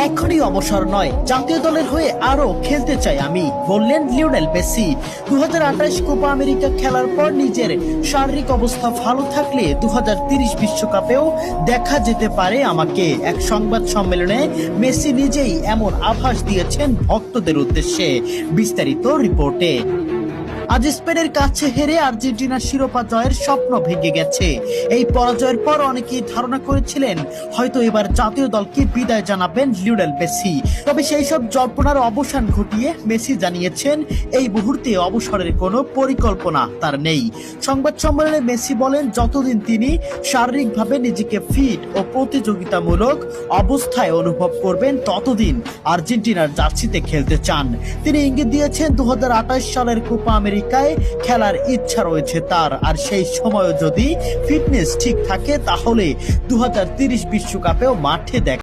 এখনই অবসর নয়, জাতীয় দলের হয়ে আরো খেলতে চাই আমি, বললেন লিওনেল মেসি। 2028 কোপা আমেরিকা খেলার পর নিজের শারীরিক অবস্থা ভালো থাকলে 2030 বিশ্বকাপেও দেখা যেতে পারে আমাকে। এক সংবাদ সম্মেলনে মেসি নিজেই এমন আভাস দিয়েছেন ভক্তদের উদ্দেশ্যে। বিস্তারিত রিপোর্টে। আজ স্পেনের কাছে হেরে আর্জেন্টিনার শিরোপা জয়ের স্বপ্ন ভেঙে গেছে। এই পরাজয়ের পর অনেকেই ধারণা করেছিলেন হয়তো এবার জাতীয় দলকে বিদায় জানাবেন লিওনেল মেসি। তবে সেই সব জল্পনার অবসান ঘটিয়ে মেসি জানিয়েছেন এই মুহূর্তে অবসরের কোনো পরিকল্পনা তার নেই। সংবাদ সম্মেলনে মেসি বলেন, যতদিন তিনি শারীরিকভাবে নিজেকে ফিট ও প্রতিযোগিতামূলক অবস্থায় অনুভব করবেন ততদিন আর্জেন্টিনার জার্সিতে খেলতে চান। তিনি ইঙ্গিত দিয়েছেন 2028 সালের কোপা আমেরিকায় খেলার ইচ্ছা রয়েছে তার, আর সেই সময়ও যদি ফিটনেস ঠিক থাকে তাহলে 2030 বিশ্বকাপেও মাঠে দেখা